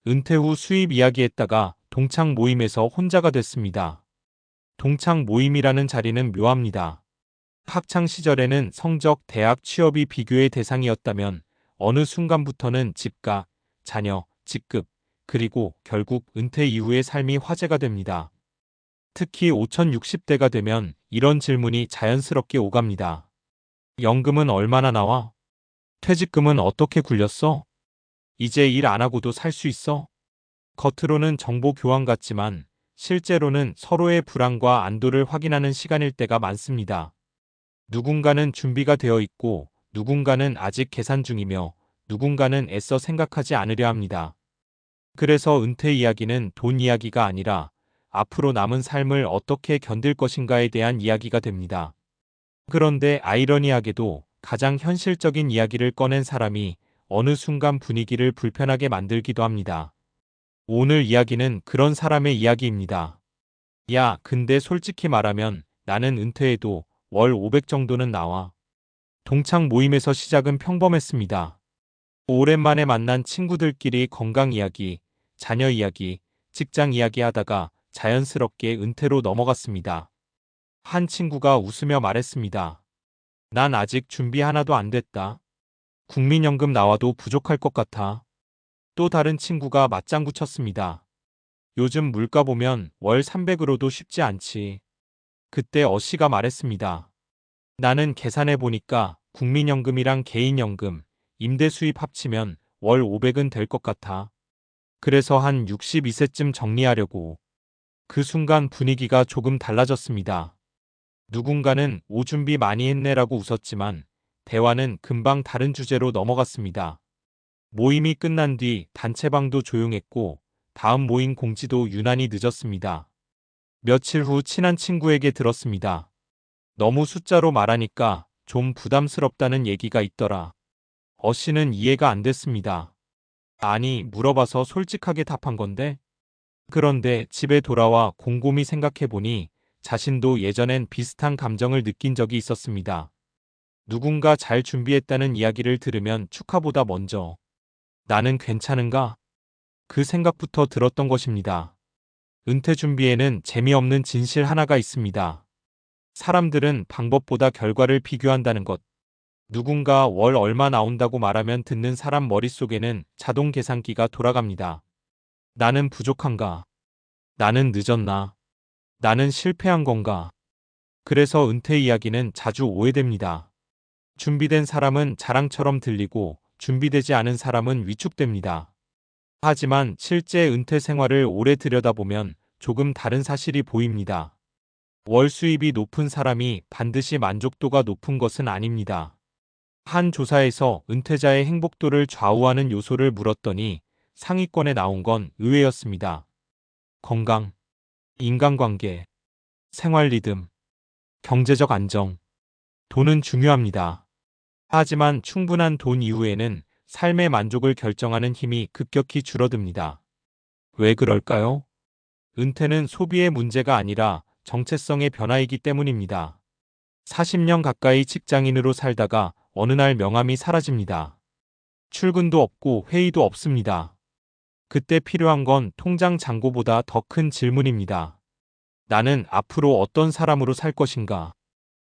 은퇴 후 수입 이야기했다가 동창 모임에서 혼자가 됐습니다. 동창 모임이라는 자리는 묘합니다. 학창 시절에는 성적, 대학 취업이 비교의 대상이었다면 어느 순간부터는 집가, 자녀, 직급, 그리고 결국 은퇴 이후의 삶이 화제가 됩니다. 특히 5060대가 되면 이런 질문이 자연스럽게 오갑니다. 연금은 얼마나 나와? 퇴직금은 어떻게 굴렸어? 이제 일 안 하고도 살 수 있어? 겉으로는 정보 교환 같지만 실제로는 서로의 불안과 안도를 확인하는 시간일 때가 많습니다. 누군가는 준비가 되어 있고 누군가는 아직 계산 중이며 누군가는 애써 생각하지 않으려 합니다. 그래서 은퇴 이야기는 돈 이야기가 아니라 앞으로 남은 삶을 어떻게 견딜 것인가에 대한 이야기가 됩니다. 그런데 아이러니하게도 가장 현실적인 이야기를 꺼낸 사람이 어느 순간 분위기를 불편하게 만들기도 합니다. 오늘 이야기는 그런 사람의 이야기입니다. 야, 근데 솔직히 말하면 나는 은퇴해도 월 500 정도는 나와. 동창 모임에서 시작은 평범했습니다. 오랜만에 만난 친구들끼리 건강 이야기, 자녀 이야기, 직장 이야기 하다가 자연스럽게 은퇴로 넘어갔습니다. 한 친구가 웃으며 말했습니다. 난 아직 준비 하나도 안 됐다. 국민연금 나와도 부족할 것 같아. 또 다른 친구가 맞장구 쳤습니다. 요즘 물가 보면 월 300으로도 쉽지 않지. 그때 어씨가 말했습니다. 나는 계산해 보니까 국민연금이랑 개인연금, 임대 수입 합치면 월 500은 될 것 같아. 그래서 한 62세쯤 정리하려고. 그 순간 분위기가 조금 달라졌습니다. 누군가는 오준비 많이 했네라고 웃었지만 대화는 금방 다른 주제로 넘어갔습니다. 모임이 끝난 뒤 단체방도 조용했고 다음 모임 공지도 유난히 늦었습니다. 며칠 후 친한 친구에게 들었습니다. 너무 숫자로 말하니까 좀 부담스럽다는 얘기가 있더라. 어씨는 이해가 안 됐습니다. 아니, 물어봐서 솔직하게 답한 건데? 그런데 집에 돌아와 곰곰이 생각해보니 자신도 예전엔 비슷한 감정을 느낀 적이 있었습니다. 누군가 잘 준비했다는 이야기를 들으면 축하보다 먼저 나는 괜찮은가? 그 생각부터 들었던 것입니다. 은퇴 준비에는 재미없는 진실 하나가 있습니다. 사람들은 방법보다 결과를 비교한다는 것. 누군가 월 얼마 나온다고 말하면 듣는 사람 머릿속에는 자동 계산기가 돌아갑니다. 나는 부족한가? 나는 늦었나? 나는 실패한 건가? 그래서 은퇴 이야기는 자주 오해됩니다. 준비된 사람은 자랑처럼 들리고 준비되지 않은 사람은 위축됩니다. 하지만 실제 은퇴 생활을 오래 들여다보면 조금 다른 사실이 보입니다. 월 수입이 높은 사람이 반드시 만족도가 높은 것은 아닙니다. 한 조사에서 은퇴자의 행복도를 좌우하는 요소를 물었더니 상위권에 나온 건 의외였습니다. 건강, 인간관계, 생활 리듬, 경제적 안정. 돈은 중요합니다. 하지만 충분한 돈 이후에는 삶의 만족을 결정하는 힘이 급격히 줄어듭니다. 왜 그럴까요? 은퇴는 소비의 문제가 아니라 정체성의 변화이기 때문입니다. 40년 가까이 직장인으로 살다가 어느 날 명함이 사라집니다. 출근도 없고 회의도 없습니다. 그때 필요한 건 통장 잔고보다 더 큰 질문입니다. 나는 앞으로 어떤 사람으로 살 것인가?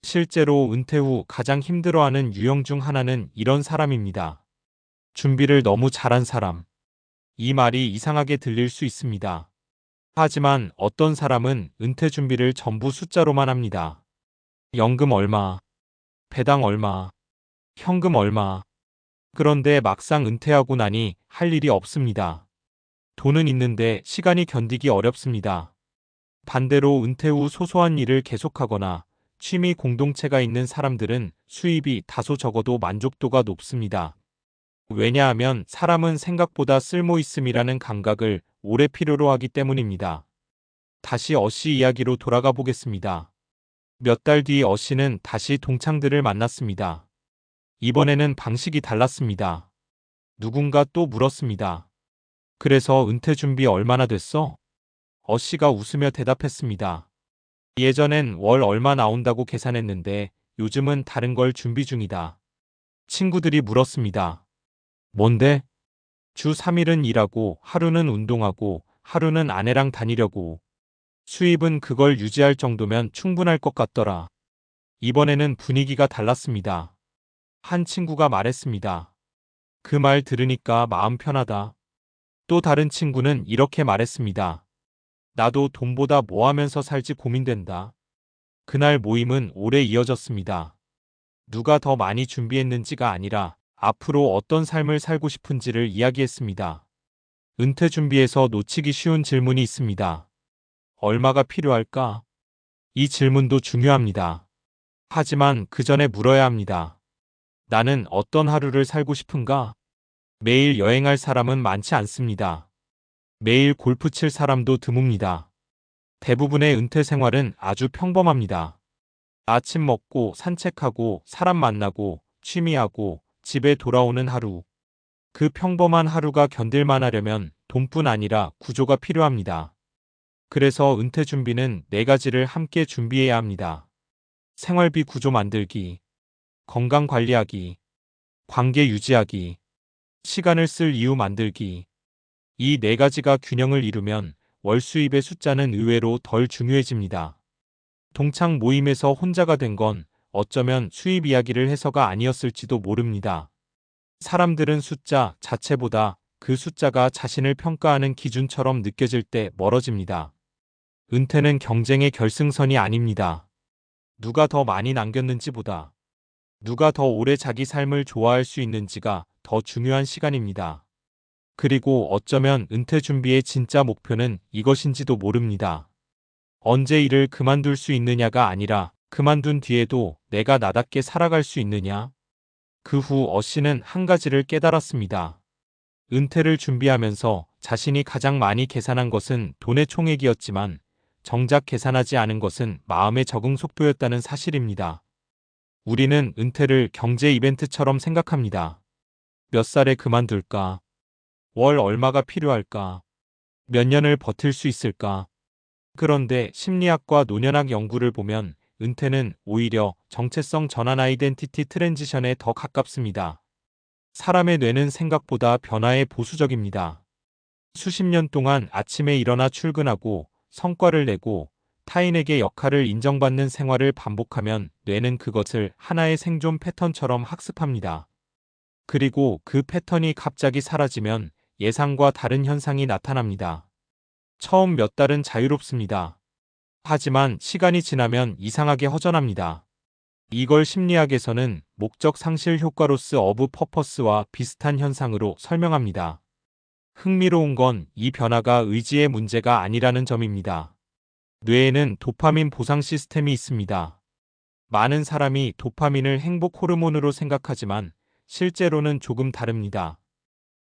실제로 은퇴 후 가장 힘들어하는 유형 중 하나는 이런 사람입니다. 준비를 너무 잘한 사람. 이 말이 이상하게 들릴 수 있습니다. 하지만 어떤 사람은 은퇴 준비를 전부 숫자로만 합니다. 연금 얼마, 배당 얼마, 현금 얼마. 그런데 막상 은퇴하고 나니 할 일이 없습니다. 돈은 있는데 시간이 견디기 어렵습니다. 반대로 은퇴 후 소소한 일을 계속하거나 취미 공동체가 있는 사람들은 수입이 다소 적어도 만족도가 높습니다. 왜냐하면 사람은 생각보다 쓸모 있음이라는 감각을 오래 필요로 하기 때문입니다. 다시 어씨 이야기로 돌아가 보겠습니다. 몇 달 뒤 어씨는 다시 동창들을 만났습니다. 이번에는 방식이 달랐습니다. 누군가 또 물었습니다. 그래서 은퇴 준비 얼마나 됐어? 어씨가 웃으며 대답했습니다. 예전엔 월 얼마 나온다고 계산했는데 요즘은 다른 걸 준비 중이다. 친구들이 물었습니다. 뭔데? 주 3일은 일하고 하루는 운동하고 하루는 아내랑 다니려고. 수입은 그걸 유지할 정도면 충분할 것 같더라. 이번에는 분위기가 달랐습니다. 한 친구가 말했습니다. 그 말 들으니까 마음 편하다. 또 다른 친구는 이렇게 말했습니다. 나도 돈보다 뭐 하면서 살지 고민된다. 그날 모임은 오래 이어졌습니다. 누가 더 많이 준비했는지가 아니라 앞으로 어떤 삶을 살고 싶은지를 이야기했습니다. 은퇴 준비에서 놓치기 쉬운 질문이 있습니다. 얼마가 필요할까? 이 질문도 중요합니다. 하지만 그 전에 물어야 합니다. 나는 어떤 하루를 살고 싶은가? 매일 여행할 사람은 많지 않습니다. 매일 골프 칠 사람도 드뭅니다. 대부분의 은퇴 생활은 아주 평범합니다. 아침 먹고 산책하고 사람 만나고 취미하고 집에 돌아오는 하루. 그 평범한 하루가 견딜만 하려면 돈뿐 아니라 구조가 필요합니다. 그래서 은퇴 준비는 4가지를 함께 준비해야 합니다. 생활비 구조 만들기, 건강 관리하기, 관계 유지하기, 시간을 쓸 이유 만들기. 이 4가지가 균형을 이루면 월 수입의 숫자는 의외로 덜 중요해집니다. 동창 모임에서 혼자가 된 건 어쩌면 수입 이야기를 해서가 아니었을지도 모릅니다. 사람들은 숫자 자체보다 그 숫자가 자신을 평가하는 기준처럼 느껴질 때 멀어집니다. 은퇴는 경쟁의 결승선이 아닙니다. 누가 더 많이 남겼는지보다 누가 더 오래 자기 삶을 좋아할 수 있는지가 더 중요한 시간입니다. 그리고 어쩌면 은퇴 준비의 진짜 목표는 이것인지도 모릅니다. 언제 일을 그만둘 수 있느냐가 아니라 그만둔 뒤에도 내가 나답게 살아갈 수 있느냐? 그 후 어씨는 한 가지를 깨달았습니다. 은퇴를 준비하면서 자신이 가장 많이 계산한 것은 돈의 총액이었지만 정작 계산하지 않은 것은 마음의 적응 속도였다는 사실입니다. 우리는 은퇴를 경제 이벤트처럼 생각합니다. 몇 살에 그만둘까? 월 얼마가 필요할까? 몇 년을 버틸 수 있을까? 그런데 심리학과 노년학 연구를 보면 은퇴는 오히려 정체성 전환 아이덴티티 트랜지션에 더 가깝습니다. 사람의 뇌는 생각보다 변화에 보수적입니다. 수십 년 동안 아침에 일어나 출근하고 성과를 내고 타인에게 역할을 인정받는 생활을 반복하면 뇌는 그것을 하나의 생존 패턴처럼 학습합니다. 그리고 그 패턴이 갑자기 사라지면 예상과 다른 현상이 나타납니다. 처음 몇 달은 자유롭습니다. 하지만 시간이 지나면 이상하게 허전합니다. 이걸 심리학에서는 목적 상실 효과로스 오브 퍼퍼스와 비슷한 현상으로 설명합니다. 흥미로운 건 이 변화가 의지의 문제가 아니라는 점입니다. 뇌에는 도파민 보상 시스템이 있습니다. 많은 사람이 도파민을 행복 호르몬으로 생각하지만 실제로는 조금 다릅니다.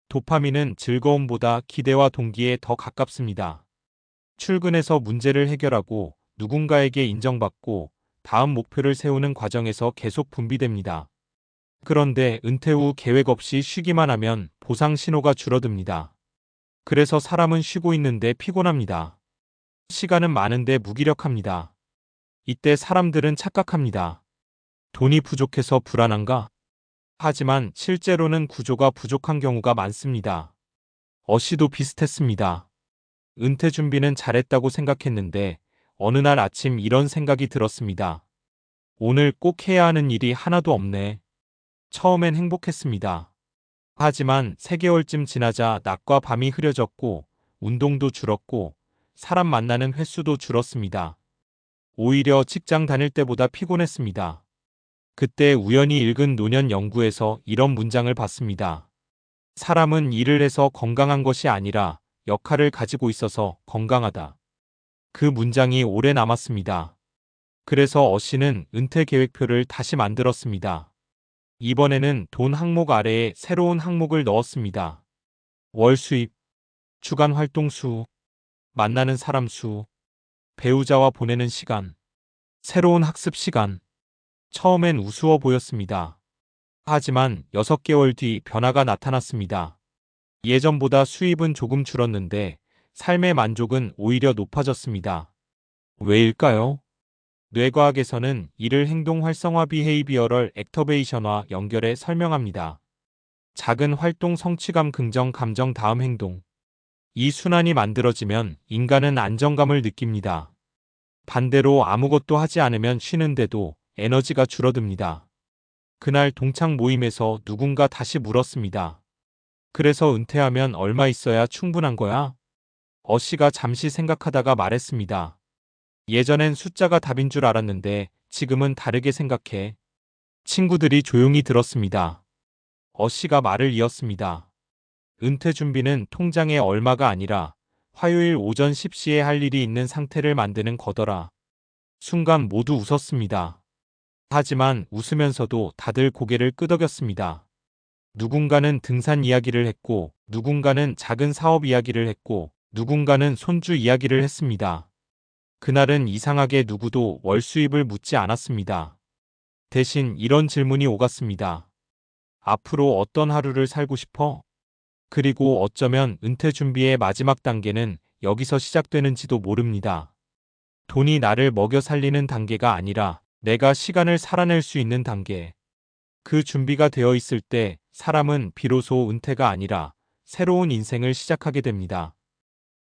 도파민은 즐거움보다 기대와 동기에 더 가깝습니다. 출근해서 문제를 해결하고 누군가에게 인정받고 다음 목표를 세우는 과정에서 계속 분비됩니다. 그런데 은퇴 후 계획 없이 쉬기만 하면 보상 신호가 줄어듭니다. 그래서 사람은 쉬고 있는데 피곤합니다. 시간은 많은데 무기력합니다. 이때 사람들은 착각합니다. 돈이 부족해서 불안한가? 하지만 실제로는 구조가 부족한 경우가 많습니다. 어씨도 비슷했습니다. 은퇴 준비는 잘했다고 생각했는데 어느 날 아침 이런 생각이 들었습니다. 오늘 꼭 해야 하는 일이 하나도 없네. 처음엔 행복했습니다. 하지만 3개월쯤 지나자 낮과 밤이 흐려졌고 운동도 줄었고 사람 만나는 횟수도 줄었습니다. 오히려 직장 다닐 때보다 피곤했습니다. 그때 우연히 읽은 노년 연구에서 이런 문장을 봤습니다. 사람은 일을 해서 건강한 것이 아니라 역할을 가지고 있어서 건강하다. 그 문장이 오래 남았습니다. 그래서 어씨는 은퇴 계획표를 다시 만들었습니다. 이번에는 돈 항목 아래에 새로운 항목을 넣었습니다. 월 수입, 주간 활동 수, 만나는 사람 수, 배우자와 보내는 시간, 새로운 학습 시간. 처음엔 우스워 보였습니다. 하지만 6개월 뒤 변화가 나타났습니다. 예전보다 수입은 조금 줄었는데 삶의 만족은 오히려 높아졌습니다. 왜일까요? 뇌과학에서는 이를 행동 활성화 비헤이비어럴 액터베이션화 연결해 설명합니다. 작은 활동, 성취감, 긍정 감정, 다음 행동. 이 순환이 만들어지면 인간은 안정감을 느낍니다. 반대로 아무것도 하지 않으면 쉬는데도 에너지가 줄어듭니다. 그날 동창 모임에서 누군가 다시 물었습니다. 그래서 은퇴하면 얼마 있어야 충분한 거야? 어씨가 잠시 생각하다가 말했습니다. 예전엔 숫자가 답인 줄 알았는데 지금은 다르게 생각해. 친구들이 조용히 들었습니다. 어씨가 말을 이었습니다. 은퇴 준비는 통장에 얼마가 아니라 화요일 오전 10시에 할 일이 있는 상태를 만드는 거더라. 순간 모두 웃었습니다. 하지만 웃으면서도 다들 고개를 끄덕였습니다. 누군가는 등산 이야기를 했고, 누군가는 작은 사업 이야기를 했고, 누군가는 손주 이야기를 했습니다. 그날은 이상하게 누구도 월 수입을 묻지 않았습니다. 대신 이런 질문이 오갔습니다. 앞으로 어떤 하루를 살고 싶어? 그리고 어쩌면 은퇴 준비의 마지막 단계는 여기서 시작되는지도 모릅니다. 돈이 나를 먹여 살리는 단계가 아니라 내가 시간을 살아낼 수 있는 단계. 그 준비가 되어 있을 때 사람은 비로소 은퇴가 아니라 새로운 인생을 시작하게 됩니다.